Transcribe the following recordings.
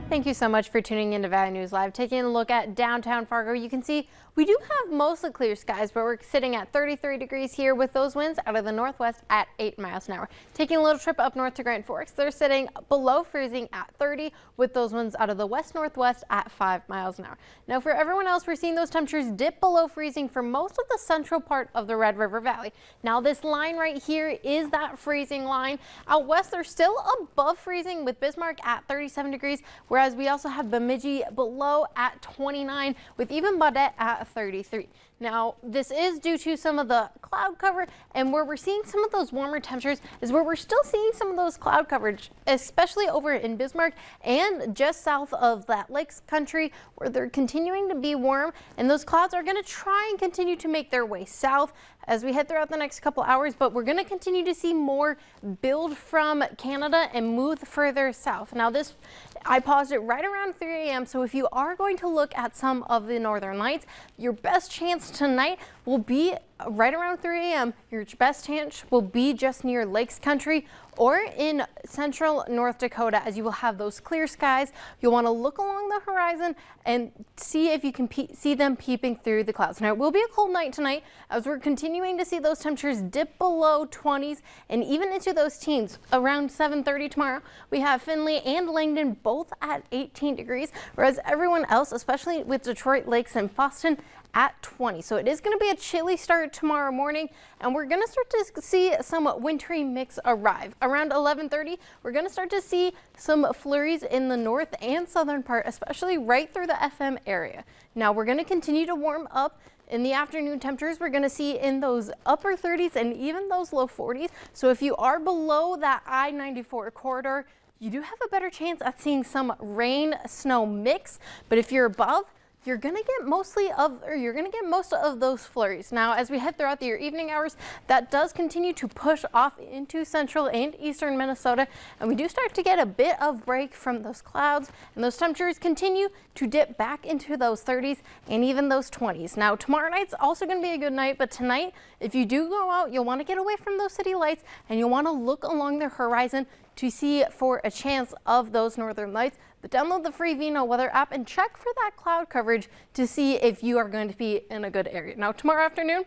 Thank you so much for tuning into Valley News Live. Taking a look at downtown Fargo, you can see we do have mostly clear skies, but we're sitting at 33 degrees here with those winds out of the northwest at 8 miles an hour. Taking a little trip up north to Grand Forks, they're sitting below freezing at 30 with those winds out of the west-northwest at 5 miles an hour. Now for everyone else, we're seeing those temperatures dip below freezing for most of the central part of the Red River Valley. Now this line right here is that freezing line. Out west, they're still above freezing with Bismarck at 37 degrees, whereas we also have Bemidji below at 29 with even Baudette at 33. Now this is due to some of the cloud cover, and where we're seeing some of those warmer temperatures is where we're still seeing some of those cloud coverage, especially over in Bismarck and just south of that Lakes country where they're continuing to be warm, and those clouds are going to try and continue to make their way south as we head throughout the next couple hours, but we're going to continue to see more build from Canada and move further south. Now this, I paused it right around 3 a.m. So if you are going to look at some of the northern lights, your best chance tonight will be right around 3 a.m. Your best chance will be just near Lakes country or in central North Dakota, as you will have those clear skies. You'll want to look along the horizon and see if you can see them peeping through the clouds. Now it will be a cold night tonight as we're continuing to see those temperatures dip below 20s and even into those teens. Around 7:30 tomorrow, we have Findlay and Langdon both at 18 degrees, whereas everyone else, especially with Detroit Lakes and Boston, at 20. So it is going to be a chilly start tomorrow morning, and we're going to start to see some wintry mix arrive. Around 11:30, we're going to start to see some flurries in the north and southern part, especially right through the FM area. Now we're going to continue to warm up. In the afternoon, temperatures we're going to see in those upper 30s and even those low 40s. So if you are below that I-94 corridor, you do have a better chance at seeing some rain snow mix. But if you're above, you're going to get most of those flurries. Now, as we head throughout the evening hours, that does continue to push off into central and eastern Minnesota, and we do start to get a bit of break from those clouds, and those temperatures continue to dip back into those 30s and even those 20s. Now, tomorrow night's also going to be a good night, but tonight, if you do go out, you'll want to get away from those city lights, and you'll want to look along the horizon to see for a chance of those northern lights. But download the free Vino weather app and check for that cloud coverage to see if you are going to be in a good area. Now tomorrow afternoon,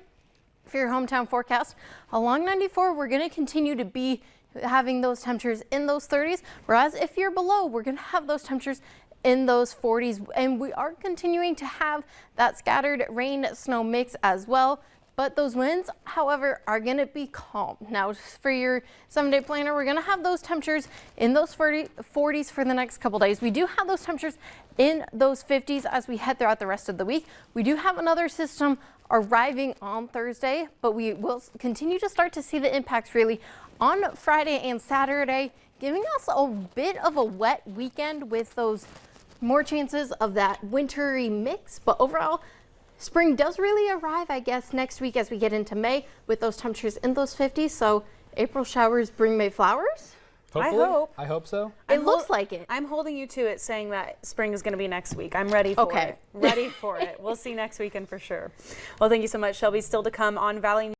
for your hometown forecast, along 94, we're going to continue to be having those temperatures in those 30s, whereas if you're below, we're going to have those temperatures in those 40s, and we are continuing to have that scattered rain snow mix as well. But those winds, however, are going to be calm. Now, for your 7-day planner, we're going to have those temperatures in those 40s for the next couple days. We do have those temperatures in those 50s as we head throughout the rest of the week. We do have another system arriving on Thursday, but we will continue to start to see the impacts really on Friday and Saturday, giving us a bit of a wet weekend with those more chances of that wintry mix. But overall, spring does really arrive, I guess, next week as we get into May with those temperatures in those 50s. So April showers bring May flowers. Hopefully. I hope so. It looks like it. I'm holding you to it, saying that spring is going to be next week. I'm ready for it. Ready for it. We'll see next weekend for sure. Well, thank you so much, Shelby. Still to come on Valley News.